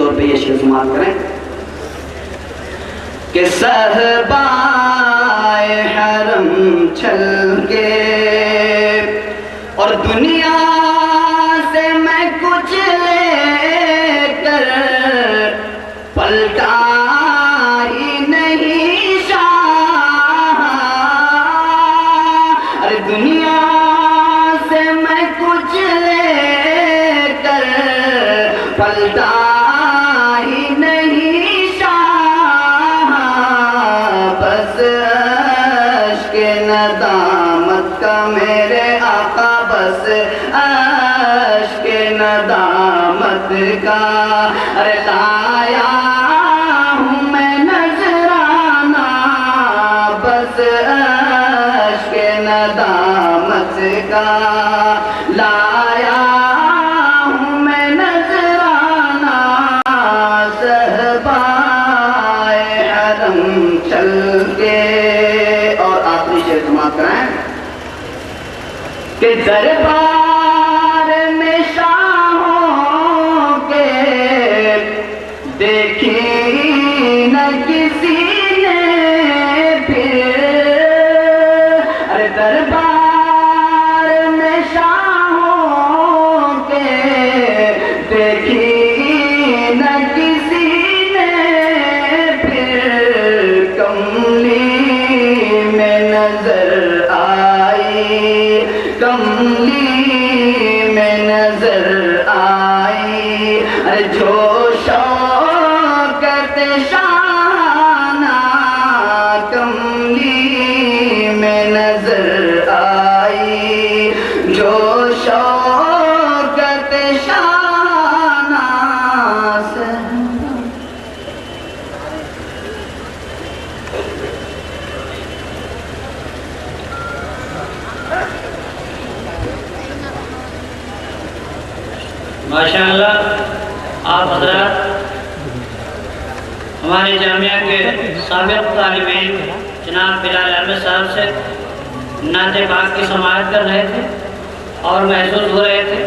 طور پہ یہ شعر سماعت کریں کہ صحبائے حرم چل کے اور دنیا سے میں کچھ لے کر پلٹا ہی نہیں شاہ، ارے دنیا سے میں کچھ لے کر پلٹا ہی نہیں شاہ، بس عشق ندامت کا میرے آقا، بس عشق ندامت کا ارے لایا ہوں میں نذرانہ، بس عشق ندامت کا لایا ہوں میں نذرانہ، صحبائے حرم چل کے۔ اور آخری شعر سماعت کرائیں کہ دربار میں شاہوں کے دیکھی نہ کسی نے پھر، ارے دربار میں شاہوں کے دیکھی نہ کسی نے پھر، کملی میں نظر آئی، کملی میں نظر آئی، ارے جو شوکت شانہ، کملی میں نظر آئی، جو شوکت شانہ سے۔ ماشاءاللہ آپ حضرات ہمارے جامعہ کے سابق طالب علم جناب بلال احمد صاحب سے نعت پاک کی سماعت کر رہے تھے اور محسوس ہو رہے تھے۔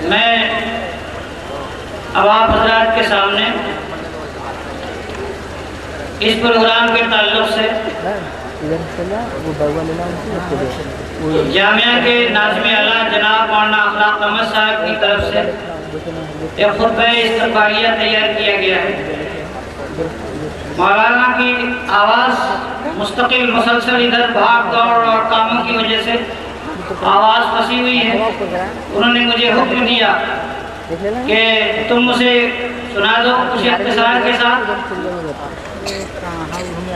میں اب آپ حضرات کے سامنے اس پروگرام کے تعلق سے جامعہ کے ناظم اعلیٰ جناب مولانا اخلاق احمد صاحب کی طرف سے ایک خطبہ استقبالیہ تیار کیا گیا ہے۔ مولانا کی آواز مستقل مسلسل ادھر بھاگ دوڑ اور کاموں کی وجہ سے آواز پھنسی ہوئی ہے۔ انہوں نے مجھے حکم دیا کہ تم اسے سنا دو کچھ اختصار کے ساتھ،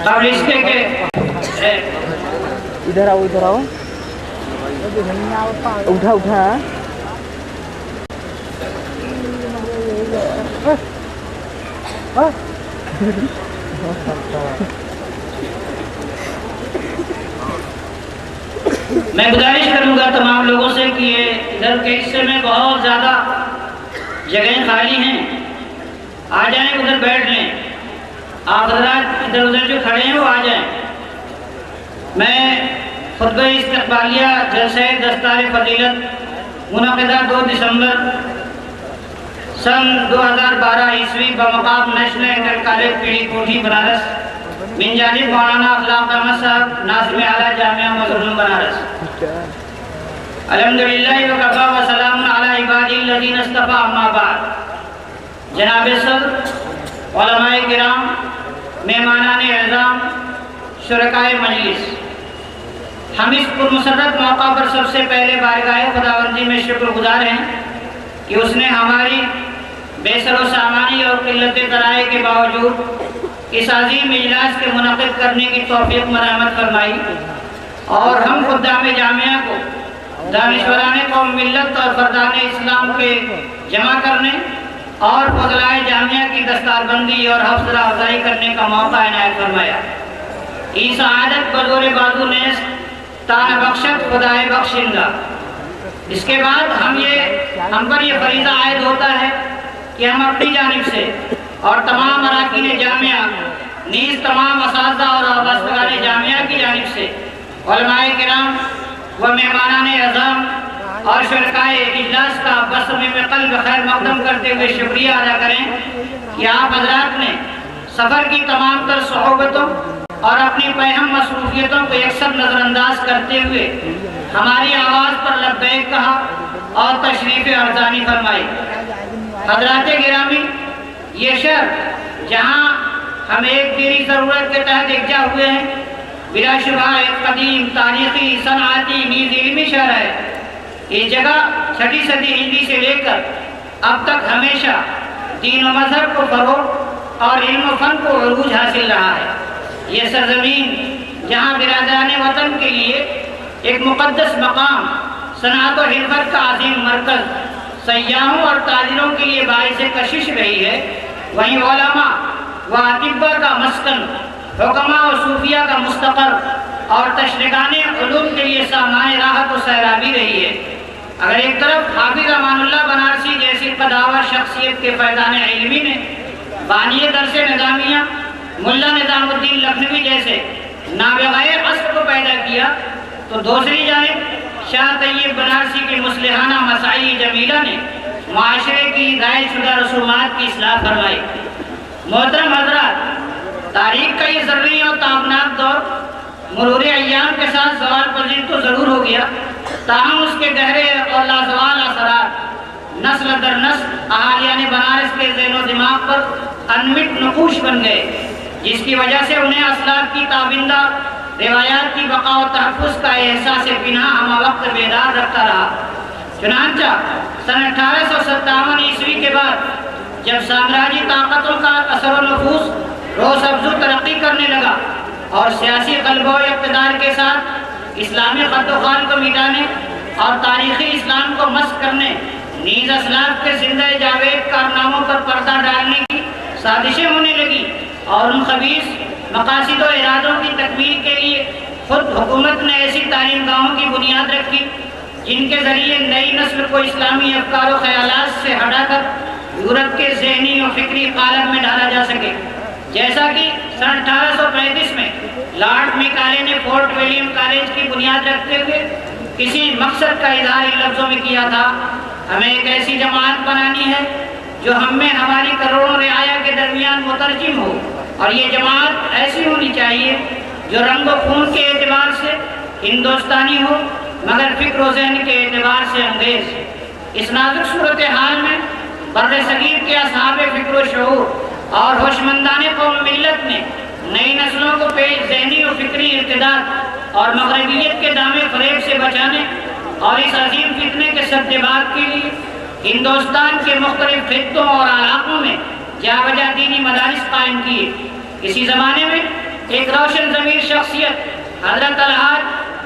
قبل اس کے کہ ادھر آؤ ادھر آؤ، اٹھا اٹھا۔ میں گزارش کروں گا تمام لوگوں سے کہ یہ ادھر کے حصے میں بہت زیادہ جگہیں خالی ہیں، آ جائیں ادھر بیٹھ لیں۔ آپ حضرات ادھر ادھر جو کھڑے ہیں وہ آ جائیں۔ میں خطبہ استقبالیہ جلسہ دستار فضیلت منعقدہ 2 دسمبر سن 2012 عیسوی بمقام نیشنل انٹر کالج پیڑی کوٹھی بنارس من جانب مولانا اخلاق احمد صاحب ناظم اعلیٰ جامعہ مظلوم بنارس۔ الحمدللہ وکفیٰ وسلام علی عبادی الذین اصطفیٰ، اما بعد۔ جناب صدر، علماء کرام، مہمانان اعظام، شرکائے مجلس، ہم اس پرمسرت موقع پر سب سے پہلے بارگاہ خداوندی میں شکر گزار ہیں کہ اس نے ہماری بے سر و سامانی اور قلت ذرائع کے باوجود اس عظیم اجلاس کے منعقد کرنے کی توفیق مرحمت فرمائی، اور ہم خدام جامعہ کو دانشوران قوم ملت اور فردان اسلام کے جمع کرنے اور فضلائے جامعہ کی دستار بندی اور حوصلہ افزائی کرنے کا موقع عنایت فرمایا۔ ای سعادت بدور بازو نیست تان بخشت خدائے بخشندہ۔ اس کے بعد ہم پر یہ فریضہ عائد ہوتا ہے کہ ہم اپنی جانب سے اور تمام اراکین جامعہ نیز تمام اساتذہ اور وابستگان جامعہ کی جانب سے علماء کرام و مہمانان اعظام اور شرکائے اجلاس کا بصمیم قلب خیر مقدم کرتے ہوئے شکریہ ادا کریں کہ آپ حضرات نے سفر کی تمام تر صحبتوں اور اپنی پیہم مصروفیتوں کو یکسر نظر انداز کرتے ہوئے ہماری آواز پر لبیک کہا اور تشریف ارزانی فرمائی۔ حضرات گرامی، یہ شہر جہاں ہم ایک دیری ضرورت کے تحت یکجا ہوئے ہیں، بلا شبہ ایک قدیم تاریخی صنعتی نیز علمی شہر ہے۔ یہ جگہ 6 صدی ہجری سے لے کر اب تک ہمیشہ دین و مذہب کو فروغ اور علم و فن کو عروج حاصل رہا ہے۔ یہ سرزمین جہاں برادران وطن کے لیے ایک مقدس مقام، صنعت و حرفت کا عظیم مرکز، سیاحوں اور تاجروں کے لیے باعث کشش رہی ہے، وہیں علماء و اطباء کا مسکن، حکماء و صوفیہ کا مستقر اور تشریحان علوم کے لیے سامان راحت و سیرابی رہی ہے۔ اگر ایک طرف حافظ امان اللہ بنارسی جیسی قداور شخصیت کے فیضان علمی نے بانی درس نظامیہ ملا نظام الدین لکھنوی جیسے نابغیر عصر کو پیدا کیا، تو دوسری جانب شاہ طیب بنارسی کی مصلحانہ مساعی جمیلہ نے معاشرے کی ضائع شدہ رسومات کی اصلاح فرمائی۔ محترم حضرات، تاریخ کا یہ زرعی اور تابناک دور مرور ایام کے ساتھ زوال پذیر تو ضرور ہو گیا، تاہم اس کے گہرے اور لازوال اثرات نسل در نسل اہالیان بنارس کے ذہن و دماغ پر انمٹ نقوش بن گئے، جس کی وجہ سے انہیں اسلاف کی تابندہ روایات کی بقا و تحفظ کا احساس پناہ ہمہ وقت بیدار رکھتا رہا۔ چنانچہ سن 1857 عیسوی کے بعد جب سامراجی طاقتوں کا اثر و نفوذ روز افزو ترقی کرنے لگا اور سیاسی غلبہ و اقتدار کے ساتھ اسلامی خط و خال کو مٹانے اور تاریخی اسلام کو مسخ کرنے نیز اسلاف کے زندہ جاوید کارناموں پر پردہ ڈالنے کی سازشیں ہونے لگی، اور ان خبیث مقاصد و ارادوں کی تکمیل کے لیے خود حکومت نے ایسی تعلیم گاہوں کی بنیاد رکھی جن کے ذریعے نئی نسل کو اسلامی افکار و خیالات سے ہٹا کر یورپ کے ذہنی و فکری قالب میں ڈالا جا سکے۔ جیسا کہ سن 1835 میں لارڈ میکالے نے فورٹ ولیم کالج کی بنیاد رکھتے ہوئے کسی مقصد کا اظہار ان لفظوں میں کیا تھا: ہمیں ایک ایسی جماعت بنانی ہے جو ہم میں ہماری کروڑوں رعایا کے درمیان مترجم ہو، اور یہ جماعت ایسی ہونی چاہیے جو رنگ و خون کے اعتبار سے ہندوستانی ہو مگر فکر و ذہن کے اعتبار سے انگریز۔ اس نازک صورتحال میں بر صغیر کے اصحاب فکر و شعور اور ہوشمندان قوم ملت نے نئی نسلوں کو پیش ذہنی و فکری ارتداد اور مغربیت کے دامے فریب سے بچانے اور اس عظیم فتنے کے سدباد کے لیے ہندوستان کے مختلف خطوں اور علاقوں میں جا بجا دینی مدارس قائم کیے۔ اسی زمانے میں ایک روشن ضمیر شخصیت حضرت الحاج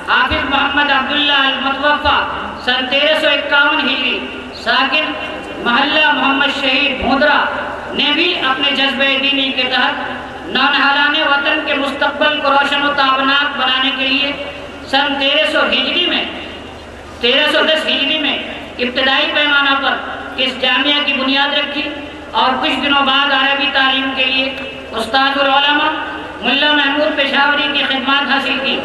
حافظ محمد عبداللہ المتوفی سن 1351 ہجری ساکن محلہ محمد شہید بھودرا نے بھی اپنے جذبہ دینی کے تحت نونہالان وطن کے مستقبل کو روشن و تابناک بنانے کے لیے سن 1310 ہجری میں ابتدائی پیمانہ پر اس جامعہ کی بنیاد رکھی، اور کچھ دنوں بعد عربی تعلیم کے لیے استاد العلماء ملا محمود پشاوری کی خدمات حاصل کی،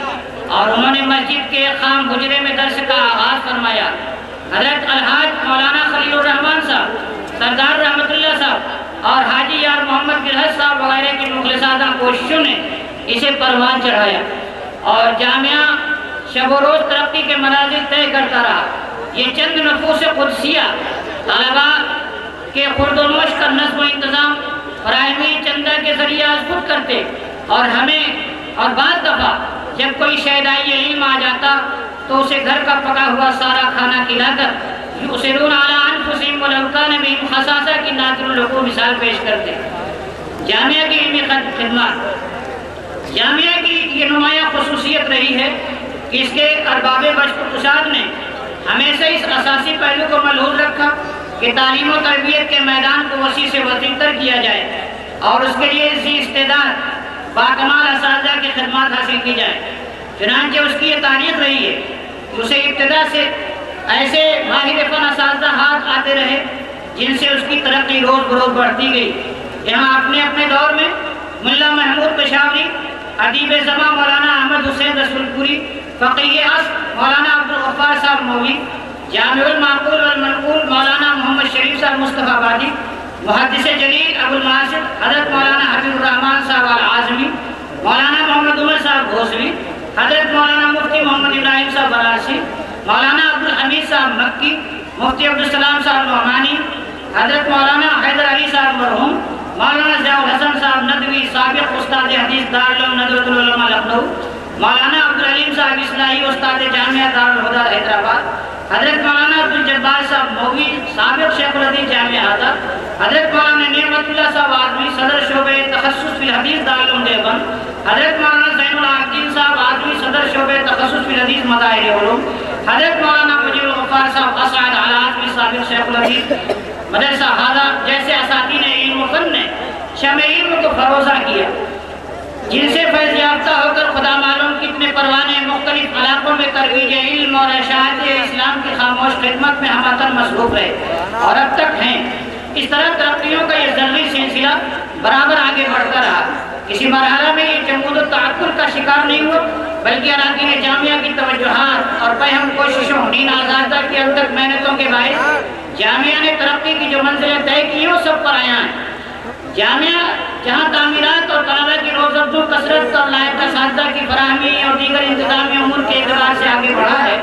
اور انہوں نے مسجد کے خام حجرے میں درس کا آغاز فرمایا۔ حضرت الحاج مولانا خلیل الرحمن صاحب، سردار رحمت اللہ صاحب اور حاجی یار محمد گلہد صاحب وغیرہ کی مخلصانہ کوششوں نے اسے پروان چڑھایا، اور جامعہ شب و روز ترقی کے منازل طے کرتا رہا۔ یہ چند نفوس قدسیہ طلباء کے خورد و نوش کا نظم و انتظام فراہمی چندہ کے ذریعے خود کرتے، اور بعض دفعہ جب کوئی شیدائی علم آ جاتا تو اسے گھر کا پکا ہوا سارا کھانا کھلا کر یؤثرون علی انفسہم ولو کان بہم خصاصہ کی ناظر الحقوق مثال پیش کرتے۔ جامعہ کی علمی خدمات، جامعہ کی یہ نمایاں خصوصیت رہی ہے کہ اس کے ارباب بشت کشاد نے ہمیشہ اس اساسی پہلو کو ملحوظ رکھا کہ تعلیم و تربیت کے میدان کو وسیع سے وسیع تر کیا جائے، اور اس کے لیے ذی استعداد باکمال اساتذہ کی خدمات حاصل کی جائے۔ چنانچہ اس کی یہ تاریخ رہی ہے کہ اسے ابتدا سے ایسے ماہر فن اساتذہ ہاتھ آتے رہے جن سے اس کی ترقی روز بروز بڑھتی گئی۔ یہاں اپنے اپنے دور میں ملا محمود پشاوری، ادیب زماں مولانا احمد حسین رسول پوری، فقیہ عصر مولانا عبدالغفار صاحب مولوی، جامع المعقول والمنقول مولانا محمد شریف صاحب مصطفیٰ آبادی، محدث جلیل ابو الماسد حضرت مولانا حبیب الرحمان صاحب العازمی، مولانا محمد عمر صاحب گھوسوی، حضرت مولانا مفتی محمد ابراہیم صاحب بنارسی، مولانا عبدالحمید صاحب مکی، مفتی عبدالسلام صاحب نعمانی، حضرت مولانا حیدر علی صاحب مرحوم، مولانا ضیاء الحسن صاحب ندوی سابق استاد حدیث دارالعلوم ندوۃ العلماء لکھنؤ، مولانا عبدالعلیم صاحب اصلاحی استاد جامعہ دارالہدیٰ حیدرآباد، حضرت مولانا عبدالجبار صاحب مغوی سابق شیخ الحدیث جامعہ آزاد، حضرت مولانا نعمت اللہ صاحب آدمی صدر شعبہ تخصص فی الحدیث دارالعلوم دیوبند، حضرت مولانا زین العابدین صاحب آدمی صدر شعبہ تخصص فی الحدیث مظاہر علوم، حضرت مولانا مجیب الغفار صاحب اسعد العازمی سابق شیخ الحدیث مدرسہ ہادہ جیسے اساتین علم و فن نے شمع علم کو فروزہ کیا، جن سے فیض یافتہ ہو کر خدا معلوم کتنے پروانے مختلف علاقوں میں ترویج علم اور اشاعت اسلام کی خاموش خدمت میں ہم وطن مصروف رہے اور اب تک ہیں۔ اس طرح ترقیوں کا یہ ذرّی سلسلہ برابر آگے بڑھتا رہا، کسی مرحلہ میں یہ جمود و تعطل کا شکار نہیں ہوا، بلکہ اراکین جامعہ کی توجہات اور پہم کوششوں دین آزادہ کی اب تک محنتوں کے باعث جامعہ نے ترقی کی جو منزلیں طے کی وہ سب پر آیا ہیں۔ جامعہ جہاں تعمیرات اور طلبہ کی روز افزوں کثرت اور لائق اساتذہ کی فراہمی اور دیگر انتظامی امور کے اعتبار سے آگے بڑھا ہے،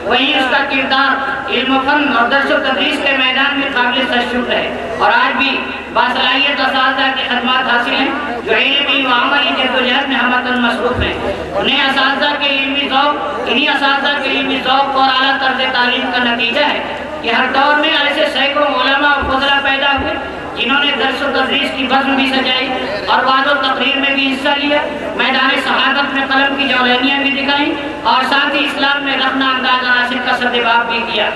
وہیں اس کا کردار علم و فن اور درس و تدریس کے میدان میں قابل تشکر ہے، اور آج بھی باصلاحیت اساتذہ کی خدمات حاصل ہیں جو علمی و عملی جدوجہد میں ہم وطن مصروف ہیں۔ انہیں اساتذہ کے علمی ذوق، انہی اساتذہ کے علمی ذوق اور اعلیٰ طرز تعلیم کا نتیجہ ہے کہ ہر دور میں ایسے سینکڑوں علماء اور فضلاء پیدا ہوئے جنہوں نے درس و تدریس کی بزم بھی سجائی اور وعظ و تقریر میں بھی حصہ لیا، میدان شہادت میں قلم کی جولانیاں بھی دکھائیں اور ساتھ ہی اسلام میں رخنہ انداز عناصر کا سدباب بھی کیا۔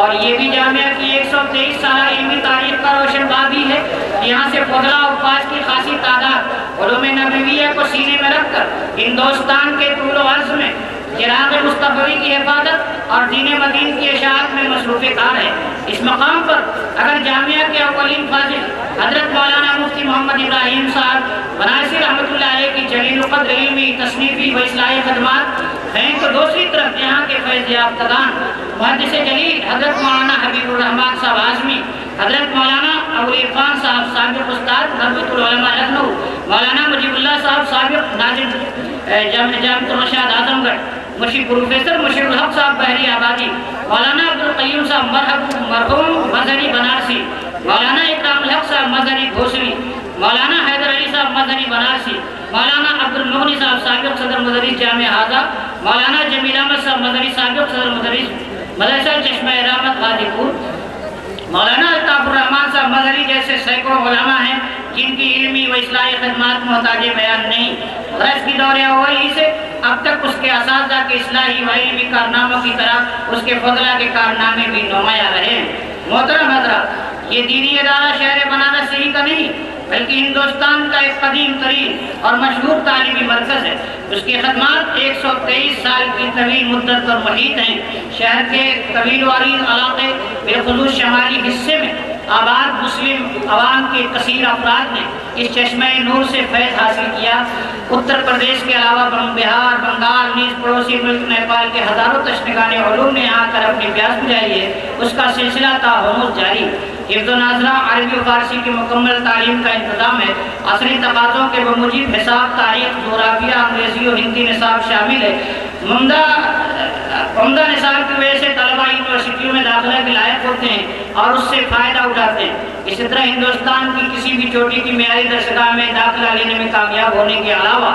اور یہ بھی جامعہ کی 123 سالہ علمی تاریخ کا روشن بابی ہے۔ یہاں سے فضلاء و حفاظ کی خاصی تعداد علوم نبویہ کو سینے میں رکھ کر ہندوستان کے طول و عرض میں چراغ مصطفی کی حفاظت اور دین مدین کی اشاعت میں مصروف کار ہے۔ اس مقام پر اگر جامعہ کے اولین فاضل حضرت مولانا مفتی محمد ابراہیم صاحب بنارسی رحمۃ اللہ علیہ کی جلیل القدر علمی تصنیفی و اصلاحی خدمات ہیں، تو دوسری طرف یہاں کے فیض یافتگان محدث جلیل حضرت مولانا حبیب الرحمان صاحب اعظمی، حضرت مولانا ابو عرفان صاحب سابق استاد ندوۃ العلماء لکھنؤ، مولانا مجیب اللہ صاحب سابق ناظم جامعۃ الرشاد اعظم گڑھ، پروفیسر مشیر الحق صاحب بحری آبادی، مولانا عبدالقیوم صاحب مرحوم مظہری بنارسی، مولانا اکرام الحق صاحب مظہری گھوسوی، مولانا حیدر علی صاحب مظہری بنارسی، مولانا عبدالمغنی صاحب سابق صدر مدرس جامعہ ہادہ، مولانا جمیل احمد صاحب مظہری سابق صدر مدرسہ چشمہ رحمت غازی پور، مولانا الطاف الرحمان صاحب مظہری جیسے سینکڑوں علماء ہیں جن کی علمی و اصلاحی خدمات محتاج بیان نہیں۔ غرض کی دور اولی سے اب تک اس کے اساتذہ کے اصلاحی و علمی کارناموں کی طرح اس کے فضلاء کے کارنامے بھی نمایاں رہے ہیں۔ محترم حضرات، یہ دینی ادارہ شہر بنارس ہی کا نہیں بلکہ ہندوستان کا ایک قدیم ترین اور مشہور تعلیمی مرکز ہے۔ اس کی خدمات 123 سال کی طویل مدت پر محیط ہیں۔ شہر کے طویل و عریض علاقے بالخصوص شمالی حصے میں آباد مسلم عوام کے کثیر افراد نے اس چشمہ نور سے فیض حاصل کیا۔ اتر پردیش کے علاوہ بہار، بنگال، نیز پڑوسی ملک نیپال کے ہزاروں تشنگان علوم نے آ کر اپنی پیاس بجھائی ہے۔ اس کا سلسلہ تاہنوز جاری۔ حفظ و ناظرہ عربی و فارسی کی مکمل تعلیم کا انتظام ہے۔ عصری تقاضوں کے بموجب حساب، تاریخ، جغرافیہ، انگریزی و ہندی نصاب شامل ہے۔ عمدہ نصاب کی وجہ سے طلبہ یونیورسٹیوں میں داخلہ کے لائق ہوتے ہیں اور اس سے فائدہ اٹھاتے ہیں۔ اسی طرح ہندوستان کی کسی بھی چوٹی کی معیاری درسگاہ میں داخلہ لینے میں کامیاب ہونے کے علاوہ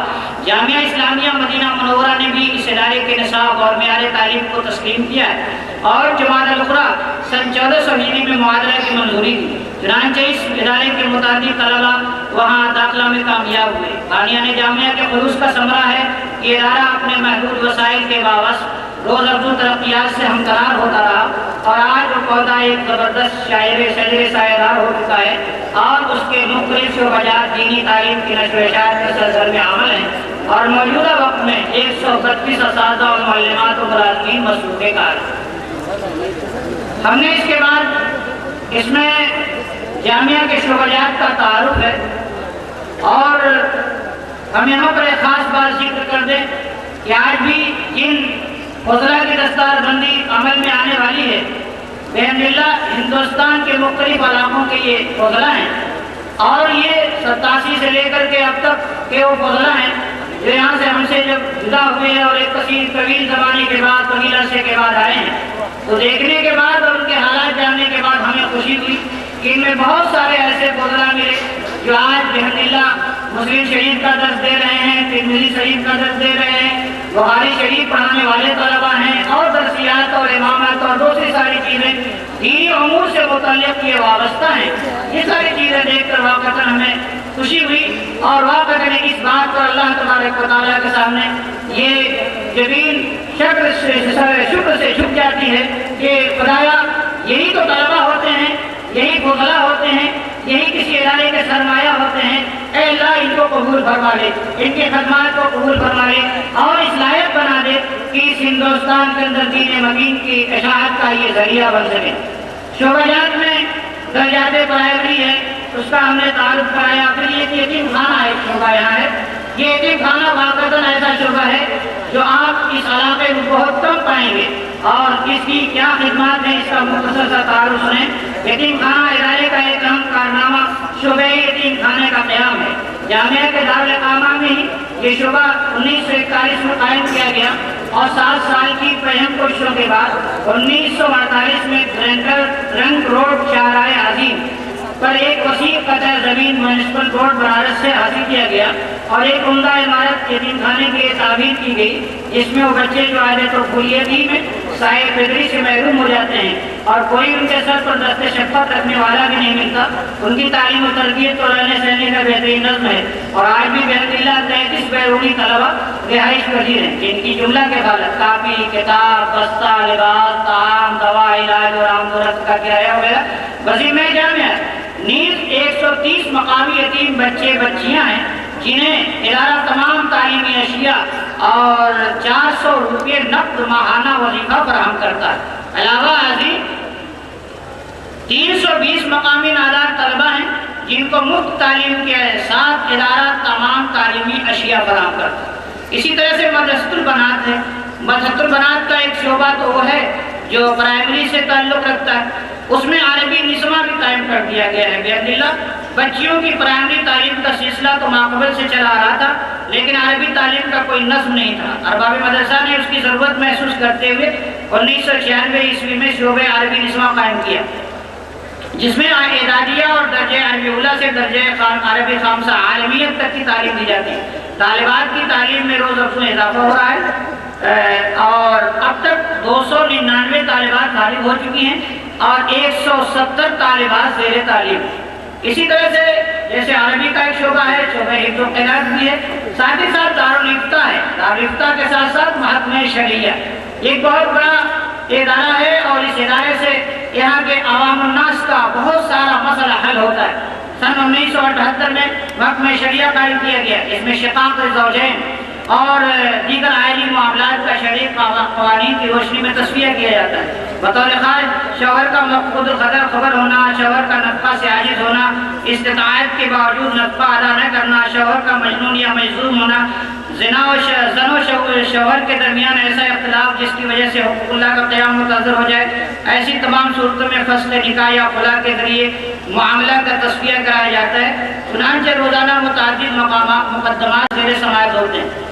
جامعہ اسلامیہ مدینہ منورہ نے بھی اس ادارے کے نصاب اور معیار تعلیم کو تسلیم کیا ہے اور جمادی الاخری سن 1400 ہجری میں معادلہ کی منظوری دی۔ چنانچہ اس ادارے کے متعدد طلبہ وہاں داخلہ میں کامیاب ہوئے۔ بانیان جامعہ کے خلوص کا ثمرہ ہے کہ ادارہ اپنے محدود وسائل کے باوجود روز افزوں ترقیات سے ہمکنار ہوتا رہا اور آج وہ پودا ایک زبردست شجر سایہدار ہو چکا ہے اور اس کے مختلف شعبات دینی تعلیم کی نشر و اشاعت کا سرگرم عمل ہے اور موجودہ وقت میں 132 اساتذہ اور معلمات و ملازمین مصروف کار ہیں۔ ہم نے اس کے بعد اس میں جامعہ کے شعبات کا تعارف ہے اور ہم یہاں پر ایک خاص بات ذکر کر دیں کہ آج بھی جن فضلہ کی دستار بندی عمل میں آنے والی ہے۔ بحمداللہ ہندوستان کے مختلف علاقوں کے یہ فضلہ ہیں، اور یہ 87 سے لے کر کے اب تک کے وہ فضلہ ہیں جو یہاں سے ہم سے جب جدا ہوئے ہیں اور ایک طویل زمانے کے بعد، طویل عرصے کے بعد آئے ہیں، تو دیکھنے کے بعد اور ان کے حالات جاننے کے بعد ہمیں خوشی ہوئی کہ ان میں بہت سارے ایسے فضلہ ملے جو آج بحمداللہ مسلم شریف کا درس دے رہے ہیں، ترمذی شریف کا درس دے رہے ہیں، بخاری شریف پڑھانے والے طلبہ ہیں، اور درسیات اور امامت اور دوسری ساری چیزیں دینی امور سے متعلق یہ وابستہ ہیں۔ یہ ساری چیزیں دیکھ کر واقعتاً ہمیں خوشی ہوئی، اور واقعتاً اس بات پر اللہ تبارک و تعالیٰ کے سامنے یہ جبین شکر سے جھک جاتی ہے کہ خدایا یہی تو طلبہ ہوتے ہیں، یہی فضلہ ہوتے ہیں، یہی کسی ادارے کے سرمایہ ہوتے ہیں۔ اے اللہ ان کو قبول فرما لے، ان کی خدمات کو قبول فرما لے، اور اس لائق بنا دے کہ اس ہندوستان کے اندر دین مبین کی اشاعت کا یہ ذریعہ بن سکے۔ شعبہ جات میں درجات پرائمری ہے، اس کا ہم نے تعارف کرایا۔ پھر یہ یتیم خانہ ایک شعبہ یہاں ہے۔ یہ یتیم خانہ واقعتاً ایسا شعبہ ہے جو آپ اس علاقے میں بہت کم پائیں گے، اور اس کی کیا خدمات ہیں اس کا مختصر سا تعارف سنیں۔ یتیم خانہ ادارے کا ایک اہم کارنامہ شعبہ یتیم خانے کا قیام ہے۔ جامعہ کے دارالاقامہ میں ہی یہ شعبہ 1941 میں قائم کیا گیا، اور 7 سال کی پہم کوششوں کے بعد 1948 میں رنگ روڈ شاہراہ عظیم پر ایک وسیع قطع زمین میونسپل بورڈ بنارس سے حاصل کیا گیا، اور ایک عمدہ عمارت یتیم خانے کی تعمیر کی گئی، جس میں وہ بچے جو آئے تو کلیتی میں سائے فطری سے محروم ہو جاتے ہیں، اور کوئی ان کے سر پر دست شفقت رکھنے والا بھی نہیں ملتا۔ ان کی تعلیم و تربیت تو رہنے سہنے کا بہترین نظم ہے، اور آج بھی بحمداللہ 33 بیرونی طلبہ رہائش پذیر ہیں، جن کی جملہ کے حالت کاپی، کتاب، بستہ، لباس، طعام، دوا، علاج اور آمد و رفت کا کرایہ وغیرہ وسیع جامعہ نیز 130 مقامی یتیم بچے بچیاں ہیں، جنہیں ادارہ تمام تعلیمی اشیاء اور 400 روپے نقد ماہانہ وظیفہ فراہم کرتا ہے۔ علاوہ ازیں 320 مقامی نادار طلبہ ہیں جن کو مفت تعلیم کے ساتھ ادارہ تمام تعلیمی اشیاء فراہم کرتا ہے۔ اسی طرح سے مدرسۃ البنات ہے۔ مدرسۃ البنات کا ایک شعبہ تو وہ ہے جو پرائمری سے تعلق رکھتا ہے، اس میں عربی نصمہ بھی قائم کر دیا گیا ہے۔ بحمداللہ بچیوں کی پرائمری تعلیم کا سلسلہ تو ماقبل سے چلا آ رہا تھا، لیکن عربی تعلیم کا کوئی نظم نہیں تھا۔ ارباب مدرسہ نے اس کی ضرورت محسوس کرتے ہوئے 1996 عیسوی میں شعبہ عربی نصمہ قائم کیا، جس میں اعدادیہ اور درجہ عربی اولیٰ سے درجہ عربی خامسہ عالمیت تک کی تعلیم دی جاتی ہے۔ طالبات کی تعلیم میں روز افزوں اضافہ ہو رہا ہے، اور اب تک 299 طالبات فارغ ہو چکی ہیں، اور 170 طالبات زیر تعلیم۔ اسی طرح سے جیسے عربی کا ایک شعبہ ہے، شعبہ حفظ و قراءت بھی ہے، ساتھ ہی ساتھ دارالفتہ ہے۔ دارالفتہ کے ساتھ ساتھ محکمہ شرعیہ ایک بہت بڑا ادارہ ہے، اور اس ادارے سے یہاں کے عوام الناس کا بہت سارا مسئلہ حل ہوتا ہے۔ سن 1978 میں محکمہ شریعہ قائم کیا گیا، اس میں شقاق الزوجین اور دیگر آئینی معاملات کا شرعی قوانین کی روشنی میں تصفیہ کیا جاتا ہے۔ بطور خاص شوہر کا مفقود القدر خبر ہونا، شوہر کا نفقہ سے عاجز ہونا، استطاعت کے باوجود نفقہ ادا نہ کرنا، شوہر کا مجنون یا مجذوم ہونا، زن و شوہر کے درمیان ایسا اختلاف جس کی وجہ سے حقوق اللہ کا قیام متاثر ہو جائے، ایسی تمام صورتوں میں فصل نکاح یا خلا کے ذریعے معاملہ کا تصفیہ کرایا جاتا ہے۔ چنانچہ روزانہ متعدد مقدمات زیر سماعت ہوتے ہیں۔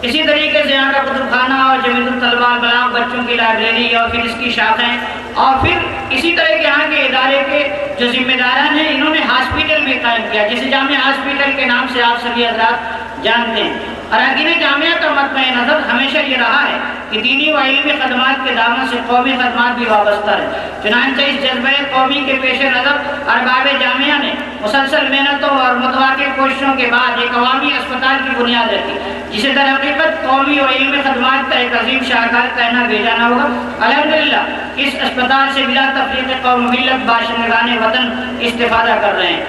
اسی طریقے سے یہاں کا کتب خانہ اور جمیع الطلبہ البلاغ بچوں کی لائبریری اور پھر اس کی شاخیں، اور پھر اسی طرح کے یہاں کے ادارے کے جو ذمہ داران ہیں انہوں نے ہاسپٹل بھی قائم کیا، جسے جامعہ ہاسپٹل کے نام سے آپ سبھی حضرات جانتے ہیں۔ اراکین جامعہ کا مطمع نظر ہمیشہ یہ رہا ہے کہ دینی و علمی خدمات کے دامن سے قومی خدمات بھی وابستہ ہے۔ چنانچہ اس جذبہ قومی کے پیش نظر ارباب جامعہ نے مسلسل محنتوں اور متواتر کوششوں کے بعد ایک عوامی اسپتال کی بنیاد رکھی، جسے در حقیقت قومی و علمی خدمات کا ایک عظیم شاہکار کہنا بھیجا نہ ہوگا۔ الحمدللہ اس اسپتال سے بلا تفریق قوم ملت باشندگان وطن استفادہ کر رہے ہیں۔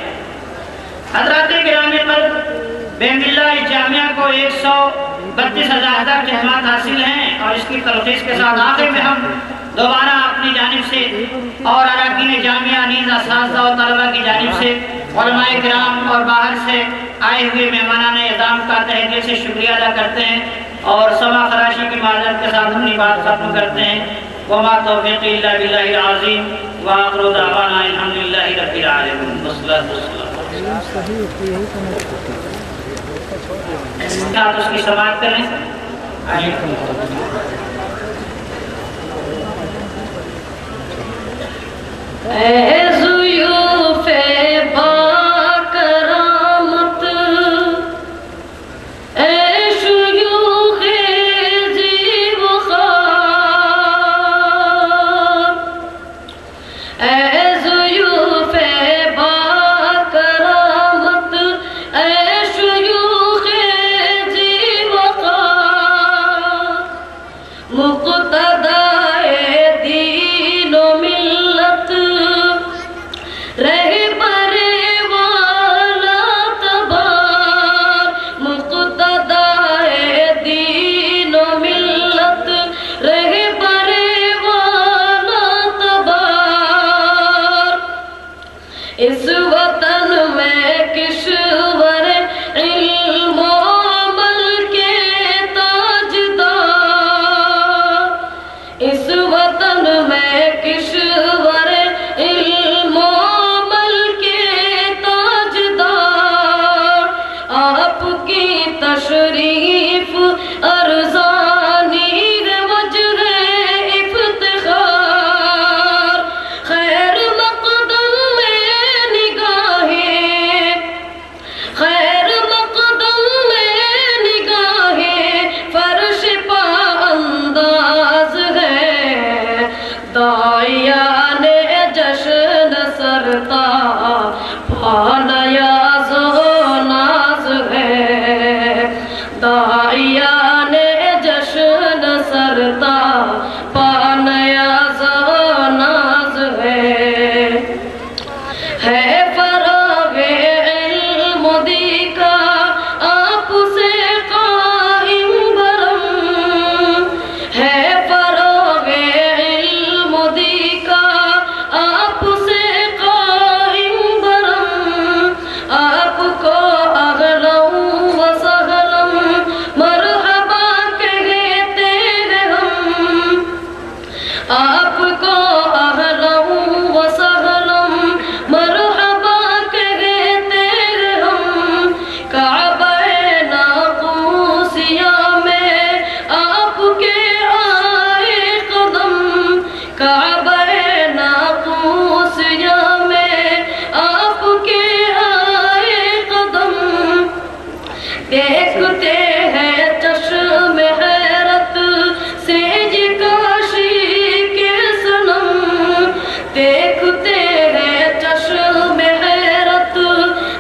حضرات گرامی قدر، بحمداللہ اس جامعہ کو 132,000 خدمات حاصل ہیں، اور اس کی تلخیص کے ساتھ آخر میں ہم دوبارہ اپنی جانب سے اور اراکین جامعہ نیز اساتذہ اور طلبہ کی جانب سے علماء کرام اور باہر سے آئے ہوئے مہمانان اعظام کا تہہ دل سے شکریہ ادا کرتے ہیں اور سما خراشی کی معذرت کے ساتھ اپنی بات ختم کرتے ہیں. وما توفیقی الا باللہ العظیم وآخر دعوانا الحمدللہ رب العالمین. والصلاة والسلام. آپ اس کی سماعت کریں. اے ضیوف با کرامت، اے شیوخ زیب و خواب، اے ضیوف با کرامت، اے شیوخ زیب و خواب، مقتدائے دین و ملت، رہبر والا تبار، مقتدائے دین و ملت، رہبر والا تبار. اس وطن میں کشور علم و عمل کے تاجدار، اس وطن میں کشور علم و عمل کے تاجدار. آپ کی تشریف ارزانی وجہ افتخار، خیر مقدم میں نگاہیں، خیر مقدم میں نگاہیں، فرش پا انداز ہے. داعیان جشن سرتا پا نیاز و ناز ہے. داعیان جشن سرتا پا نیاز و ناز ہے. فراغ علم دی کا آپ سے قائم برم، ہے فراغ علم دی کا آپ سے قائم برم. آپ کو اہلا و سہلا مرحبا کہتے ہیں ہم، آپ کو اہلا و سہلا مرحبا کہتے ہیں ہم. کعبہ ناقوسیہ میں آپ کے آئے قدم، کعبہ ناقوسیہ میں آپ کے آئے قدم. دیکھتے ہیں چشم حیرت سے یہ کاشی کے صنم، دیکھتے ہیں چشم حیرت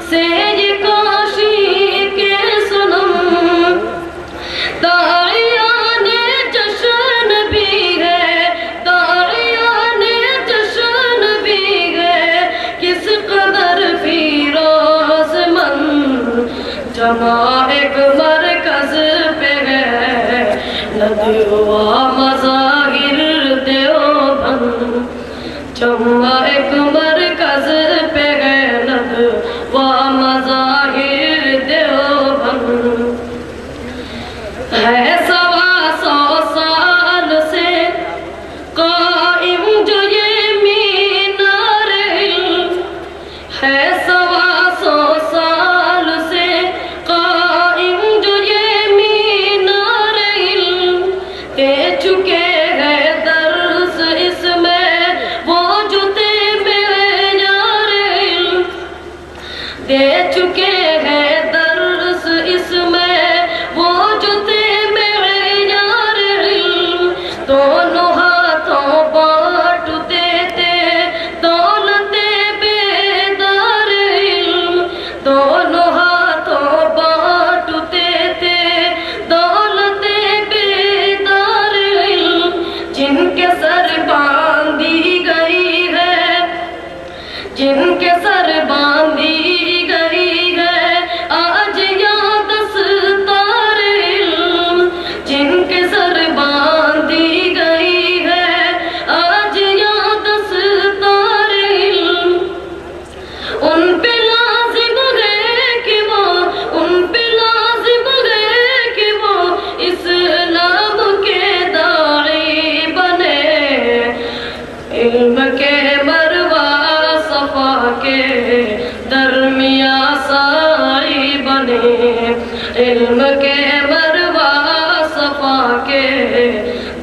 سے یہ کاشی کے صنم. داعیان جشن بھی ہے، داعیان جشن بھی ہے، کس قدر فیروز مند جمع ایک مرکز پہ ہے. ندوہ مظاہر دیوبند جمع ایک مرکز پہ ہے. ندوہ مظاہر دیوبند ہے. 100 سال سے قائم جو یہ مینار علم ہے، 100 سال سے قائم جو یہ مینار علم. دے چکے ہیں درس اس میں وہ جو تھے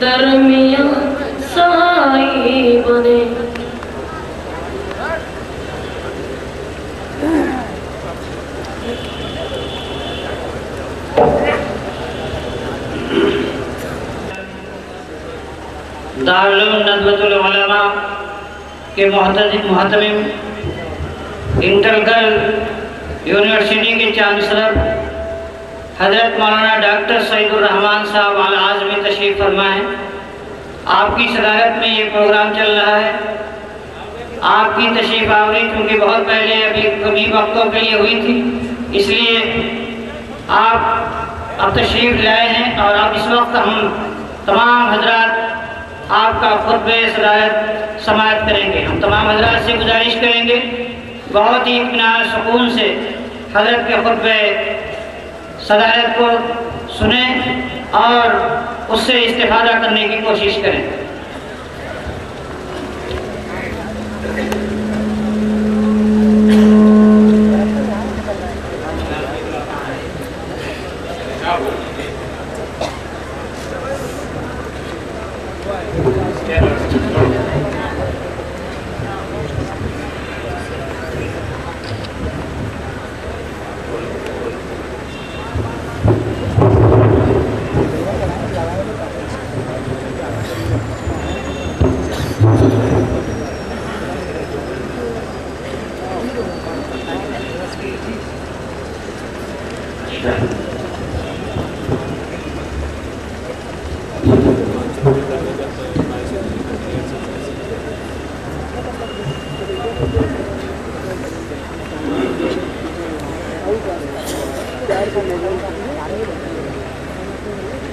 درمیان سائی بنے. دارالعلوم ندوۃ العلماء کے محتمم، انٹر گرل یونیورسٹی کے چانسلر حضرت مولانا ڈاکٹر سعید الرحمان صاحب العازمی تشریف فرمائیں. آپ کی صدارت میں یہ پروگرام چل رہا ہے. آپ کی تشریف آوری چونکہ بہت پہلے ابھی کمی وقتوں کے لیے ہوئی تھی، اس لیے آپ اب تشریف لائے ہیں اور اب اس وقت ہم تمام حضرات آپ کا خطبہ صدارت سماعت کریں گے. ہم تمام حضرات سے گزارش کریں گے بہت ہی اطمینان سکون سے حضرت کے خطبہ صدارت کو سنیں اور اس سے استفادہ کرنے کی کوشش کریں.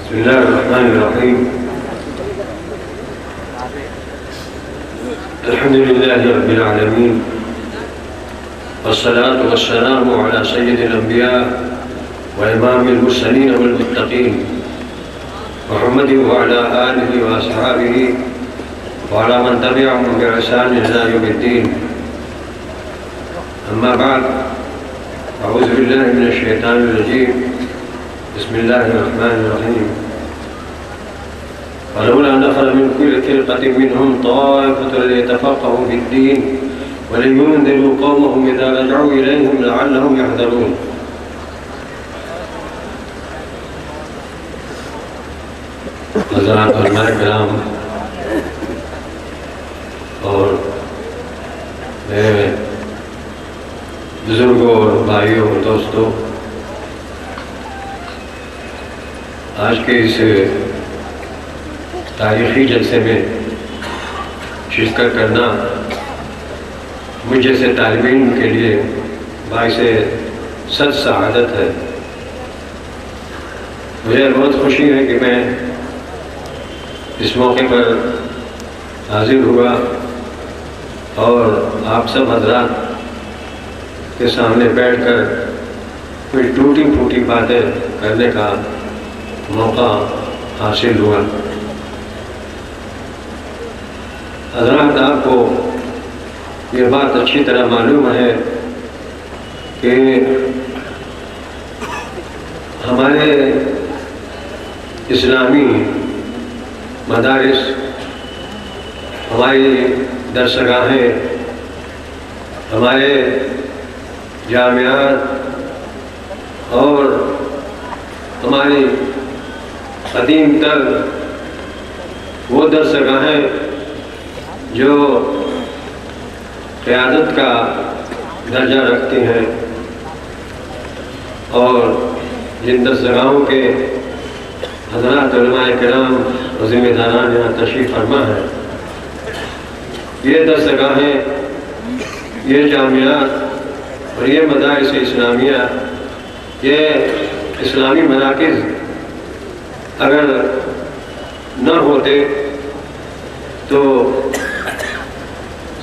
بسم الله الرحمن الرحيم. الحمد لله رب العالمين، والصلاة والسلام على سيد الأنبياء وإمام المرسلين والمتقين محمد وعلى آله وأصحابه وعلى من تبعهم بإحسان إلى يوم الدين. أما بعد، أعوذ بالله من الشيطان الرجيم. بسم الله الرحمن الرحيم. ولولا نفر من كل فرقة منهم طائفة ليتفقهوا في الدين ولينذروا قومهم إذا رجعوا إليهم لعلهم يحذرون. حضرات علماء کرام اور میرے بزرگوں اور بھائیوں اور دوستوں، آج کے اس تاریخی جلسے میں شرکت کرنا مجھ جیسے طالب علم کے لیے باعث صد سعادت ہے. مجھے بہت خوشی ہے کہ میں اس موقع پر حاضر ہوا اور آپ سب حضرات کے سامنے بیٹھ کر کوئی ٹوٹی پھوٹی باتیں کرنے کا موقع حاصل ہوا. حضرات، آپ کو یہ بات اچھی طرح معلوم ہے کہ ہمارے اسلامی مدارس، ہماری درسگاہیں، ہمارے جامعات اور ہماری قدیم تر وہ درسگاہیں جو قیادت کا درجہ رکھتی ہیں اور جن درسگاہوں کے حضرات علماء کرام اور ذمہ داران یہاں تشریف فرما ہے، یہ درسگاہیں، یہ جامعات اور یہ مدارس اسلامیہ، یہ اسلامی مراکز اگر نہ ہوتے تو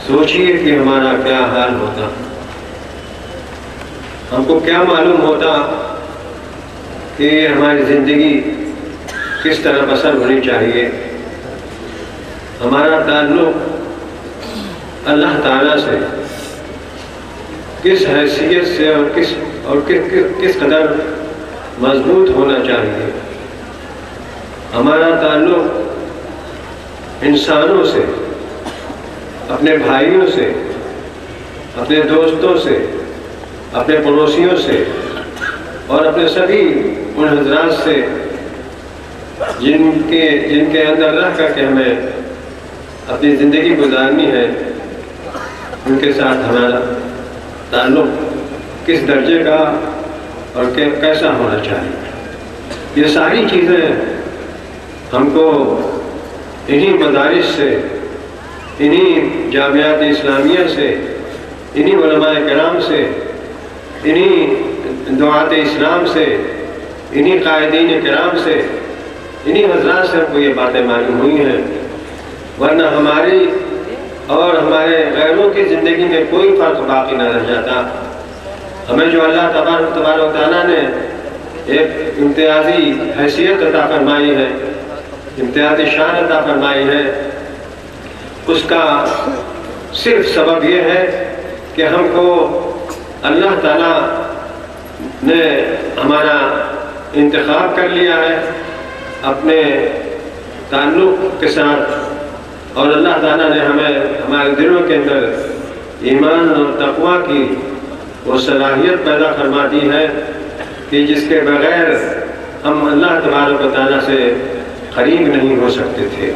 سوچئے کہ ہمارا کیا حال ہوتا. ہم کو کیا معلوم ہوتا کہ ہماری زندگی کس طرح بسر ہونی چاہیے، ہمارا تعلق اللہ تعالیٰ سے کس حیثیت سے اور کس قدر مضبوط ہونا چاہیے، ہمارا تعلق انسانوں سے، اپنے بھائیوں سے، اپنے دوستوں سے، اپنے پڑوسیوں سے اور اپنے سبھی ان حضرات سے جن کے اندر رہ کر کے ہمیں اپنی زندگی گزارنی ہے، ان کے ساتھ ہمارا تعلق کس درجے کا اور کیسا ہونا چاہیے، یہ ساری چیزیں ہم کو انہی مدارس سے، انہی جامعات اسلامیہ سے، انہی علماء کرام سے، انہی دعات اسلام سے، انہی قائدین کرام سے، انہی حضرات سے ہم کو یہ باتیں معلوم ہوئی ہیں، ورنہ ہماری اور ہمارے غیروں کی زندگی میں کوئی فرق باقی نہ رہ جاتا۔ ہمیں جو اللہ تبارک و تعالیٰ نے ایک امتیازی حیثیت عطا فرمائی ہے، امتیازی شان عطا فرمائی ہے، اس کا صرف سبب یہ ہے کہ ہم کو اللہ تعالیٰ نے ہمارا انتخاب کر لیا ہے اپنے تعلق کے ساتھ، اور اللہ تعالیٰ نے ہمیں ہمارے دلوں کے اندر ایمان اور تقویٰ کی وہ صلاحیت پیدا فرما دی ہے کہ جس کے بغیر ہم اللہ تبارک و تعالیٰ سے قریب نہیں ہو سکتے تھے۔